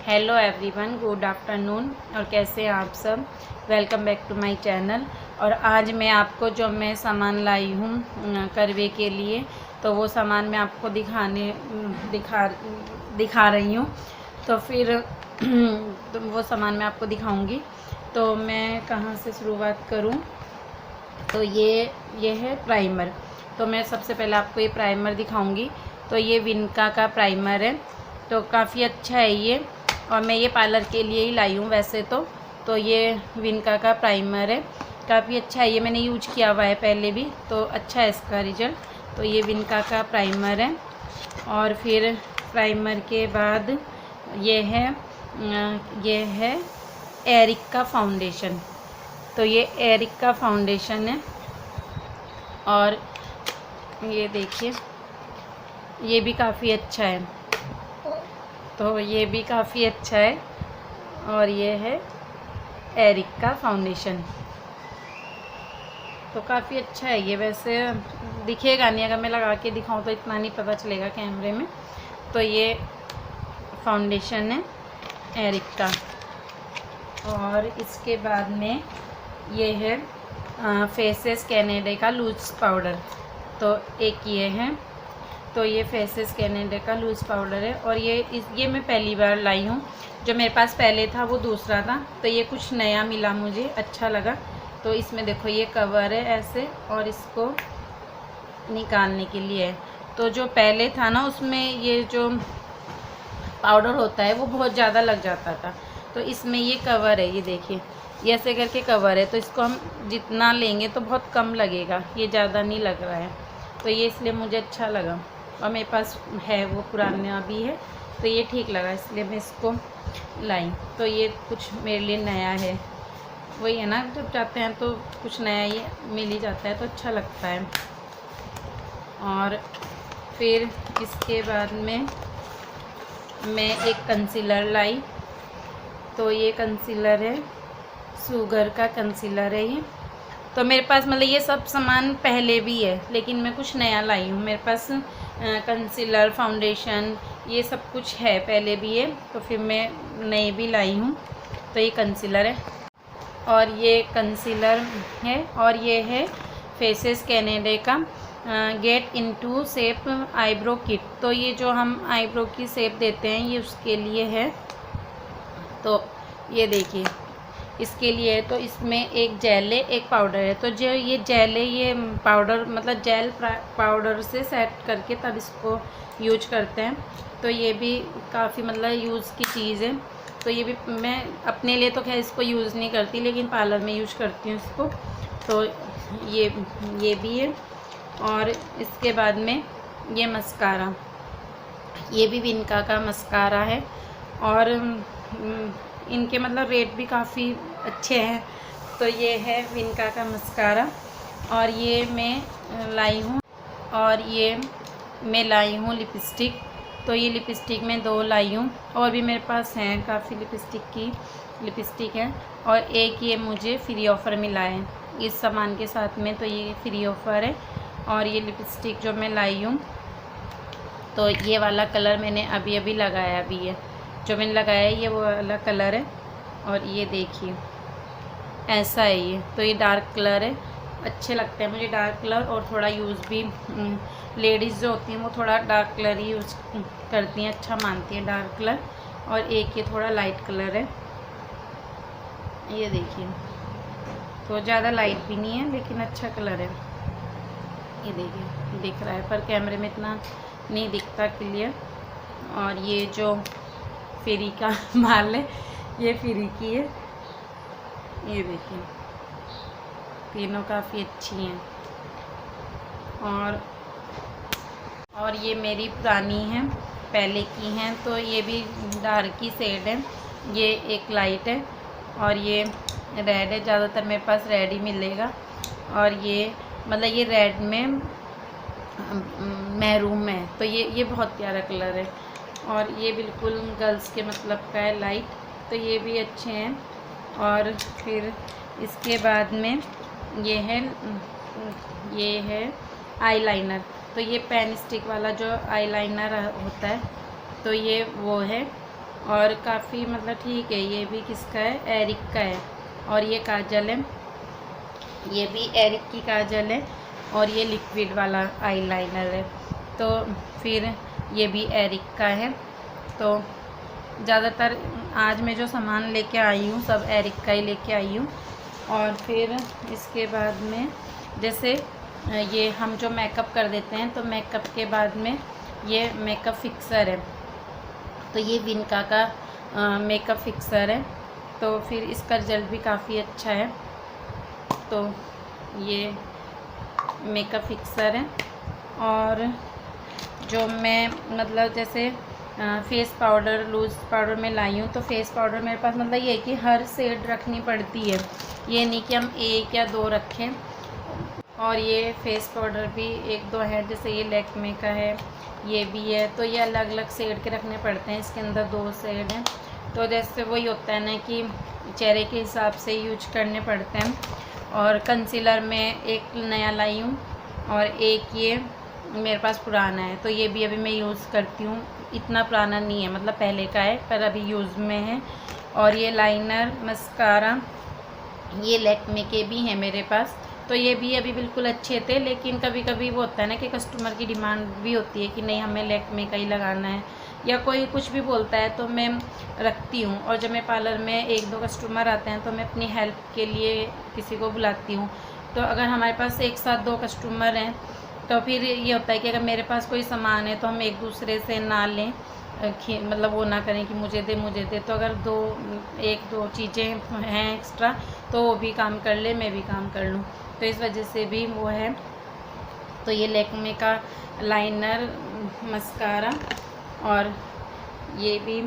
Hello everyone, good afternoon. और कैसे हैं आप सब। Welcome back to my channel. और आज मैं आपको जो मैं सामान लाई हूँ करवे के लिए, तो वो सामान मैं आपको दिखा रही हूँ। तो फिर तो वो सामान मैं आपको दिखाऊंगी। तो मैं कहाँ से शुरुआत करूँ। तो ये है प्राइमर। तो मैं सबसे पहले आपको ये प्राइमर दिखाऊंगी। तो ये विनका का प्राइमर है, तो काफ़ी अच्छा है ये। और मैं ये पार्लर के लिए ही लाई हूँ वैसे तो ये विनका का प्राइमर है, काफ़ी अच्छा है ये। मैंने यूज किया हुआ है पहले भी, तो अच्छा है इसका रिजल्ट। तो ये विनका का प्राइमर है। और फिर प्राइमर के बाद ये है एरिक का फाउंडेशन। तो ये एरिक का फाउंडेशन है। और ये देखिए, ये भी काफ़ी अच्छा है। तो ये भी काफ़ी अच्छा है। और ये है एरिक का फाउंडेशन। तो काफ़ी अच्छा है ये। वैसे दिखेगा नहीं, अगर मैं लगा के दिखाऊं तो इतना नहीं पता चलेगा कैमरे में। तो ये फाउंडेशन है एरिक का। और इसके बाद में ये है फेसेस कैनेडा का लूज पाउडर। तो एक ये है। तो ये फेसेस कैनेडा का लूज़ पाउडर है। और ये मैं पहली बार लाई हूँ। जो मेरे पास पहले था वो दूसरा था, तो ये कुछ नया मिला मुझे, अच्छा लगा। तो इसमें देखो ये कवर है ऐसे, और इसको निकालने के लिए है। तो जो पहले था ना, उसमें ये जो पाउडर होता है वो बहुत ज़्यादा लग जाता था। तो इसमें ये कवर है, ये देखिए, ये ऐसे करके कवर है। तो इसको हम जितना लेंगे तो बहुत कम लगेगा, ये ज़्यादा नहीं लग रहा है। तो ये इसलिए मुझे अच्छा लगा। और मेरे पास है वो पुराना भी है, तो ये ठीक लगा, इसलिए मैं इसको लाई। तो ये कुछ मेरे लिए नया है। वही है ना, जब जाते हैं तो कुछ नया ये मिल ही जाता है, तो अच्छा लगता है। और फिर इसके बाद में मैं एक कंसीलर लाई। तो ये कंसीलर है, शुगर का कंसीलर है ये। तो मेरे पास मतलब ये सब सामान पहले भी है, लेकिन मैं कुछ नया लाई हूँ। मेरे पास कंसीलर, फाउंडेशन, ये सब कुछ है, पहले भी है, तो फिर मैं नए भी लाई हूँ। तो ये कंसीलर है, और ये कंसीलर है। और ये है फेसेस कैनेडा का get into shape eyebrow kit. तो ये जो हम आईब्रो की शेप देते हैं, ये उसके लिए है। तो ये देखिए, इसके लिए है। तो इसमें एक जेल है, एक पाउडर है। तो जो ये जेल है, ये पाउडर मतलब जेल पाउडर से सेट करके तब इसको यूज करते हैं। तो ये भी काफ़ी मतलब यूज़ की चीज़ है। तो ये भी मैं अपने लिए तो खैर इसको यूज़ नहीं करती, लेकिन पार्लर में यूज करती हूँ इसको। तो ये भी है। और इसके बाद में ये मस्कारा, ये भी विनका का मस्कारा है। और इनके मतलब रेट भी काफ़ी अच्छे हैं। तो ये है विनका का मस्कारा। और ये मैं लाई हूँ। और ये मैं लाई हूँ लिपस्टिक। तो ये लिपस्टिक मैं 2 लाई हूँ। और भी मेरे पास हैं काफ़ी लिपस्टिक है। और एक ये मुझे फ्री ऑफ़र मिला है इस सामान के साथ में, तो ये फ्री ऑफ़र है। और ये लिपस्टिक जो मैं लाई हूँ, तो ये वाला कलर मैंने अभी लगाया भी है। जो मैंने लगाया है ये वो वाला कलर है। और ये देखिए ऐसा है ये। तो ये डार्क कलर है, अच्छे लगते हैं मुझे डार्क कलर। और थोड़ा यूज़ भी लेडीज़ जो होती हैं वो थोड़ा डार्क कलर ही यूज़ करती हैं, अच्छा मानती हैं डार्क कलर। और एक ये थोड़ा लाइट कलर है, ये देखिए। तो ज़्यादा लाइट भी नहीं है, लेकिन अच्छा कलर है। ये देखिए, दिख रहा है पर कैमरे में इतना नहीं दिखता क्लियर। और ये जो फ्री का माल है, ये फ्री की है। ये देखिए, तीनों काफ़ी अच्छी हैं। और ये मेरी पुरानी हैं, पहले की हैं। तो ये भी डार्क की शेड है, ये एक लाइट है। और ये रेड है, ज़्यादातर मेरे पास रेड ही मिलेगा। और ये मतलब ये रेड में मैरून में है। तो ये बहुत प्यारा कलर है। और ये बिल्कुल गर्ल्स के मतलब का है, लाइट। तो ये भी अच्छे हैं। और फिर इसके बाद में ये है आईलाइनर। तो ये पेन स्टिक वाला जो आईलाइनर होता है, तो ये वो है। और काफ़ी मतलब ठीक है। ये भी किसका है, एरिक का है। और ये काजल है, ये भी एरिक की काजल है। और ये लिक्विड वाला आईलाइनर है। तो फिर ये भी एरिक का है। तो ज़्यादातर आज मैं जो सामान लेके आई हूँ सब एरिक का ही लेके आई हूँ। और फिर इसके बाद में जैसे ये हम जो मेकअप कर देते हैं, तो मेकअप के बाद में ये मेकअप फिक्सर है। तो ये विनका का मेकअप फिक्सर है। तो फिर इसका रिजल्ट भी काफ़ी अच्छा है। तो ये मेकअप फिक्सर है। और जो मैं मतलब जैसे फेस पाउडर, लूज़ पाउडर में लाई हूँ, तो फेस पाउडर मेरे पास मतलब ये है कि हर शेड रखनी पड़ती है, ये नहीं कि हम एक या दो रखें। और ये फेस पाउडर भी एक दो है, जैसे ये लैक्मे का है, ये भी है। तो ये अलग अलग शेड के रखने पड़ते हैं, इसके अंदर 2 शेड हैं। तो जैसे वही होता है ना कि चेहरे के हिसाब से यूज करने पड़ते हैं। और कंसीलर में एक नया लाई हूँ और एक ये मेरे पास पुराना है। तो ये भी अभी मैं यूज़ करती हूँ, इतना पुराना नहीं है, मतलब पहले का है पर अभी यूज़ में है। और ये लाइनर, मस्कारा, ये लैक्मे के भी हैं मेरे पास। तो ये भी अभी बिल्कुल अच्छे थे, लेकिन कभी कभी वो होता है ना कि कस्टमर की डिमांड भी होती है कि नहीं हमें लैक्मे का ही लगाना है, या कोई कुछ भी बोलता है तो मैं रखती हूँ। और जब मैं पार्लर में 1-2 कस्टमर आते हैं तो मैं अपनी हेल्प के लिए किसी को बुलाती हूँ। तो अगर हमारे पास एक साथ 2 कस्टमर हैं तो फिर ये होता है कि अगर मेरे पास कोई सामान है तो हम एक दूसरे से ना लें, मतलब वो ना करें कि मुझे दे। तो अगर 1-2 चीज़ें हैं एक्स्ट्रा तो वो भी काम कर ले, मैं भी काम कर लूँ। तो इस वजह से भी वो है। तो ये लैक्मे का लाइनर, मस्कारा, और ये भी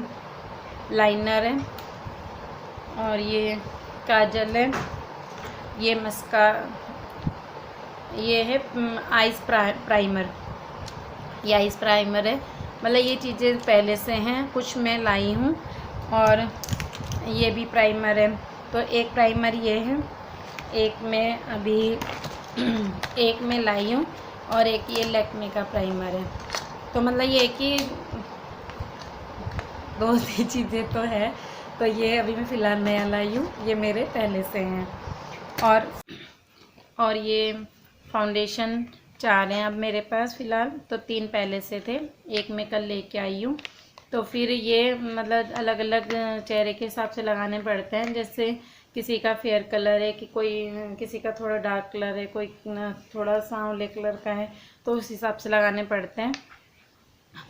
लाइनर है, और ये काजल है, ये ये है आइस प्राइमर, ये आइस प्राइमर है। मतलब ये चीज़ें पहले से हैं, कुछ मैं लाई हूँ। और ये भी प्राइमर है। तो एक प्राइमर ये है, एक मैं अभी एक मैं लाई हूँ, और एक ये लैक्मे का प्राइमर है। तो मतलब ये कि 2 चीज़ें तो है। तो ये अभी मैं फ़िलहाल नया लाई हूँ, ये मेरे पहले से हैं। और ये फाउंडेशन 4 हैं अब मेरे पास फ़िलहाल, तो 3 पहले से थे, एक मैं कल लेके आई हूँ। तो फिर ये मतलब अलग अलग चेहरे के हिसाब से लगाने पड़ते हैं। जैसे किसी का फेयर कलर है, कि किसी का थोड़ा डार्क कलर है, कोई थोड़ा सांवले कलर का है, तो उस हिसाब से लगाने पड़ते हैं।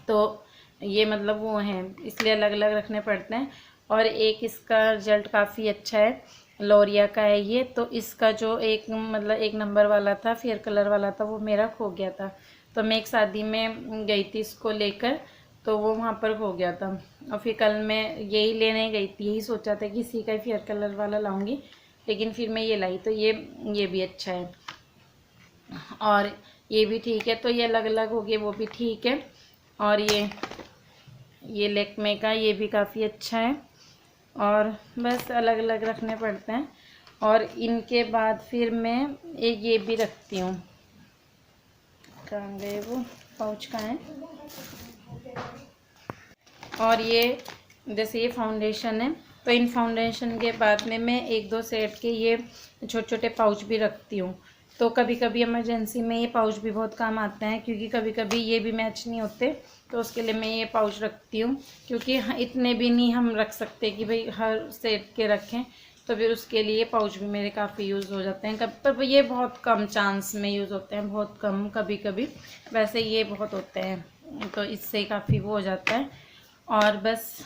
तो ये मतलब वो हैं, इसलिए अलग अलग रखने पड़ते हैं। और एक इसका रिजल्ट काफ़ी अच्छा है, लोरिया का है ये। तो इसका जो मतलब 1 नंबर वाला था, फेयर कलर वाला था, वो मेरा खो गया था। तो मैं एक शादी में गई थी इसको लेकर, तो वो वहाँ पर खो गया था। और फिर कल मैं यही लेने गई थी, यही सोचा था कि इसी का ही फेयर कलर वाला लाऊंगी, लेकिन फिर मैं ये लाई। तो ये भी अच्छा है, और ये भी ठीक है। तो ये अलग अलग हो गए, वो भी ठीक है। और ये लैक्मे का, ये भी काफ़ी अच्छा है। और बस अलग अलग रखने पड़ते हैं। और इनके बाद फिर मैं एक ये भी रखती हूँ, कहाँ गए वो पाउच, कहाँ है। और ये जैसे ये फाउंडेशन है, तो इन फाउंडेशन के बाद में मैं 1-2 सेट के ये छोटे छोटे पाउच भी रखती हूँ। तो कभी कभी इमरजेंसी में ये पाउच भी बहुत काम आते हैं, क्योंकि कभी कभी ये भी मैच नहीं होते, तो उसके लिए मैं ये पाउच रखती हूँ। क्योंकि इतने भी नहीं हम रख सकते कि भाई हर सेट के रखें, तो फिर उसके लिए पाउच भी मेरे काफ़ी यूज़ हो जाते हैं। पर ये बहुत कम चांस में यूज़ होते हैं, बहुत कम, कभी कभी। वैसे ये बहुत होते हैं, तो इससे काफ़ी वो हो जाता है। और बस,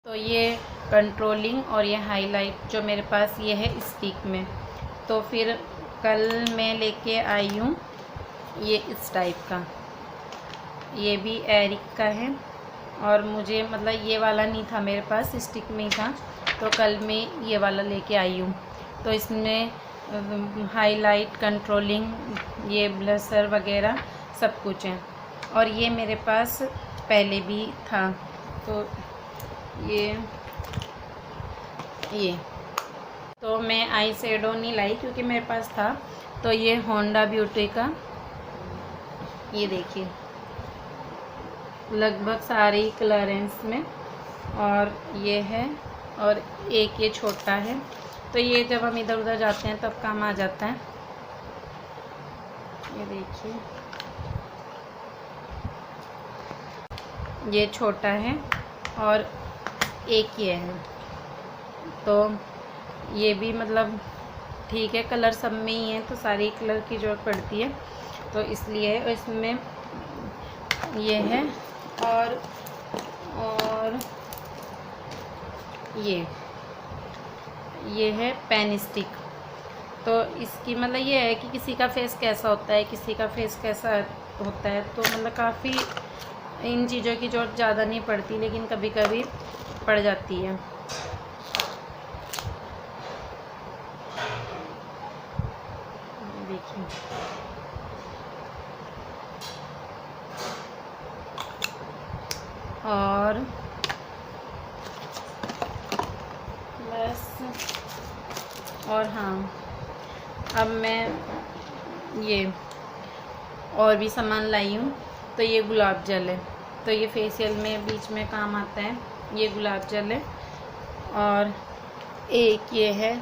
तो ये कंट्रोलिंग और ये हाईलाइट जो मेरे पास ये है स्टिक में। तो फिर कल मैं लेके आई हूँ ये इस टाइप का, ये भी एरिक का है। और मुझे मतलब ये वाला नहीं था मेरे पास, स्टिक में ही था, तो कल मैं ये वाला लेके आई हूँ। तो इसमें हाईलाइट, कंट्रोलिंग, ये ब्लशर वगैरह सब कुछ है। और ये मेरे पास पहले भी था। तो ये तो मैं आई शेडो नहीं लाई क्योंकि मेरे पास था। तो ये होंडा ब्यूटी का, ये देखिए लगभग सारे ही क्लियरेंस में, और ये है, और एक ये छोटा है। तो ये जब हम इधर उधर जाते हैं तब काम आ जाता है। ये देखिए, ये छोटा है और एक ये है। तो ये भी मतलब ठीक है, कलर सब में ही है तो सारी कलर की ज़रूरत पड़ती है, तो इसलिए इसमें ये है। और ये है पेन स्टिक। तो इसकी मतलब ये है कि किसी का फेस कैसा होता है, किसी का फेस कैसा होता है, तो मतलब काफ़ी इन चीज़ों की ज़रूरत ज़्यादा नहीं पड़ती, लेकिन कभी कभी पड़ जाती है। देखिए, और बस। और हाँ, अब मैं ये और भी सामान लाई हूँ। तो ये गुलाब जल है, तो ये फेशियल में बीच में काम आता है। ये गुलाब जल है। और एक ये है,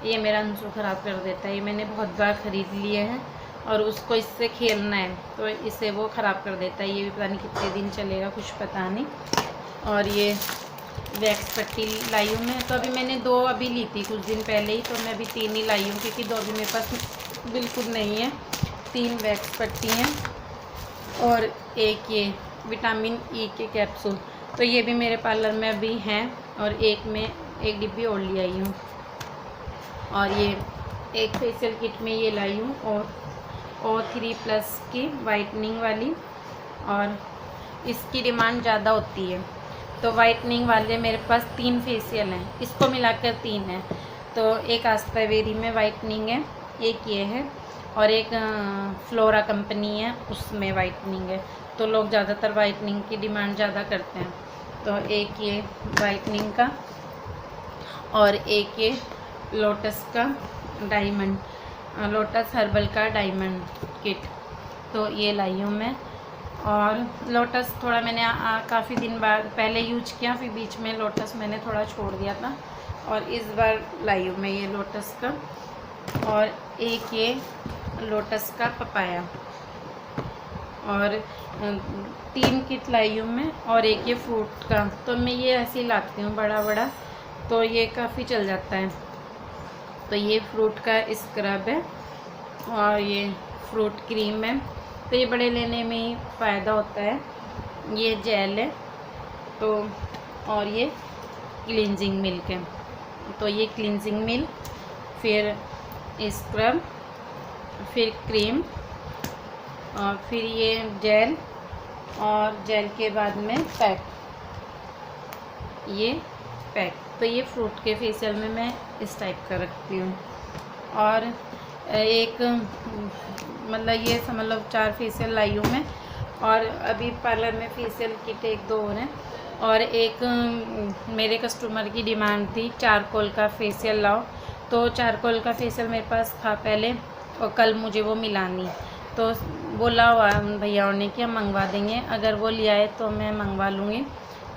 ये मेरा अंशु ख़राब कर देता है। ये मैंने बहुत बार ख़रीद लिए हैं और उसको इससे खेलना है तो इसे वो ख़राब कर देता है। ये भी पता नहीं कितने दिन चलेगा, कुछ पता नहीं। और ये वैक्स पट्टी लाई हूँ मैं। तो अभी मैंने 2 अभी ली थी कुछ दिन पहले ही, तो मैं अभी 3 ही लाई हूँ क्योंकि 2 अभी मेरे पास बिल्कुल नहीं है। 3 वैक्स पट्टी हैं और एक ये विटामिन ई के कैप्सूल। तो ये भी मेरे पार्लर में अभी हैं और एक डिब्बी और ले आई हूँ। और ये एक फेशियल किट में ये लाई हूँ और O3+ की वाइटनिंग वाली। और इसकी डिमांड ज़्यादा होती है, तो वाइटनिंग वाले मेरे पास 3 फेशियल हैं, इसको मिलाकर 3 हैं। तो एक आस्ट्रावेरी में वाइटनिंग है, एक ये है और एक फ्लोरा कंपनी है, उसमें वाइटनिंग है। तो लोग ज़्यादातर वाइटनिंग की डिमांड ज़्यादा करते हैं। तो एक ये वाइटनिंग का और एक ये लोटस का डायमंड, लोटस हर्बल का डायमंड किट। तो ये लाई हूँ मैं। और लोटस थोड़ा मैंने काफ़ी दिन बाद पहले यूज किया, फिर बीच में लोटस मैंने थोड़ा छोड़ दिया था और इस बार लाई हूँ मैं ये लोटस का। और एक ये लोटस का पपाया। और 3 किट लाई हूँ मैं। और एक ये फ्रूट का, तो मैं ये ऐसे ही लाती हूँ बड़ा बड़ा, तो ये काफ़ी चल जाता है। तो ये फ्रूट का स्क्रब है और ये फ्रूट क्रीम है। तो ये बड़े लेने में ही फ़ायदा होता है। ये जेल है, तो और ये क्लींजिंग मिल्क है। तो ये क्लींजिंग मिल्क, फिर स्क्रब, फिर क्रीम, और फिर ये जेल, और जेल के बाद में पैक, ये पैक। तो ये फ्रूट के फेशियल में मैं इस टाइप का रखती हूँ। और एक मतलब ये समझ लो 4 फेशियल लाई हूँ मैं। और अभी पार्लर में फेशियल किट 1-2 और हैं। और एक मेरे कस्टमर की डिमांड थी चारकोल का फेशियल लाओ, तो चारकोल का फेशियल मेरे पास था पहले और कल मुझे वो मिला नहीं। तो बोला हुआ भैया ने कि हम मंगवा देंगे, अगर वो ले आए तो मैं मंगवा लूँगी,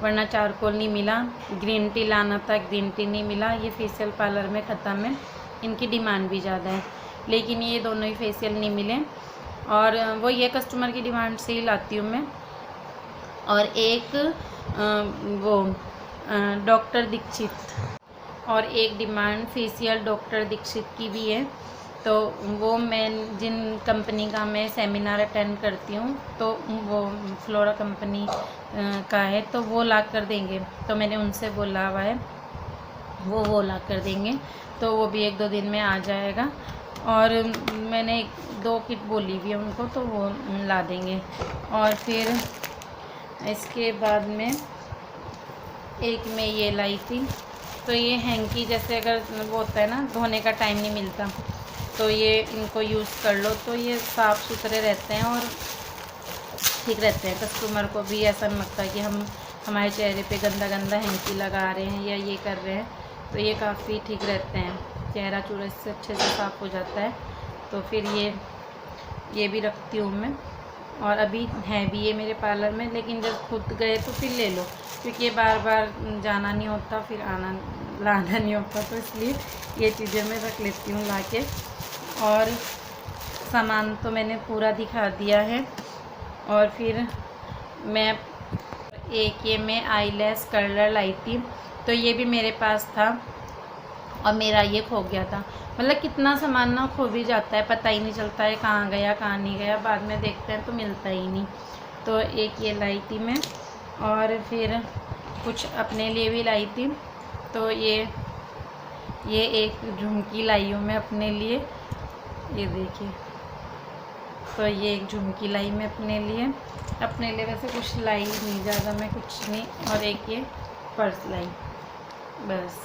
वरना चारकोल नहीं मिला। ग्रीन टी लाना था, ग्रीन टी नहीं मिला। ये फेशियल पार्लर में ख़त्म है, इनकी डिमांड भी ज़्यादा है, लेकिन ये दोनों ही फेशियल नहीं मिले। और वो ये कस्टमर की डिमांड से ही लाती हूँ मैं। और एक वो डॉक्टर दीक्षित, और एक डिमांड फेशियल डॉक्टर दीक्षित की भी है। तो वो मैं जिन कंपनी का मैं सेमिनार अटेंड करती हूँ, तो वो फ्लोरा कंपनी का है, तो वो ला कर देंगे। तो मैंने उनसे बोला हुआ है, वो ला कर देंगे, तो वो भी 1-2 दिन में आ जाएगा। और मैंने 2 किट बोली हुई है उनको, तो वो ला देंगे। और फिर इसके बाद में एक मैं ये लाई थी, तो ये हैंकी, जैसे अगर वो होता है ना धोने का टाइम नहीं मिलता, तो ये इनको यूज़ कर लो, तो ये साफ़ सुथरे रहते हैं और ठीक रहते हैं। कस्टमर को भी ऐसा नहीं लगता कि हम हमारे चेहरे पे गंदा गंदा हैंकी लगा रहे हैं या ये कर रहे हैं। तो ये काफ़ी ठीक रहते हैं, चेहरा चूरा से अच्छे से साफ़ हो जाता है। तो फिर ये भी रखती हूँ मैं। और अभी है भी ये मेरे पार्लर में, लेकिन जब खुद गए तो फिर ले लो, क्योंकि ये बार बार जाना नहीं होता, फिर आना लाना नहीं होता, तो इसलिए ये चीज़ें मैं रख लेती हूँ ला के। और सामान तो मैंने पूरा दिखा दिया है। और फिर मैं एक ये मैं आईलैश कर्लर लाई थी, तो ये भी मेरे पास था और मेरा ये खो गया था। मतलब कितना सामान ना खो भी जाता है, पता ही नहीं चलता है कहाँ गया कहाँ नहीं गया, बाद में देखते हैं तो मिलता ही नहीं। तो एक ये लाई थी मैं, और फिर कुछ अपने लिए भी लाई थी। तो ये एक झुमकी लाई हूँ मैं अपने लिए, ये देखिए। तो ये एक झुमकी लाई मैं अपने लिए वैसे कुछ लाई नहीं ज़्यादा मैं, कुछ नहीं। और एक ये पर्स लाई, बस।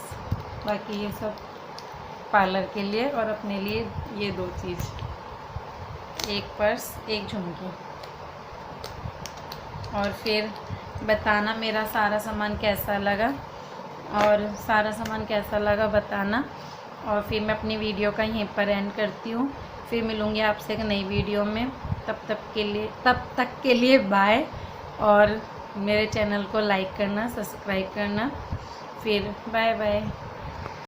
बाकी ये सब पार्लर के लिए और अपने लिए ये 2 चीज़, एक पर्स एक झुमकी। और फिर बताना मेरा सारा सामान कैसा लगा, और सारा सामान कैसा लगा बताना। और फिर मैं अपनी वीडियो का यहीं पर एंड करती हूँ। फिर मिलूँगी आपसे एक नई वीडियो में। तब तक के लिए बाय। और मेरे चैनल को लाइक करना, सब्सक्राइब करना। फिर बाय बाय।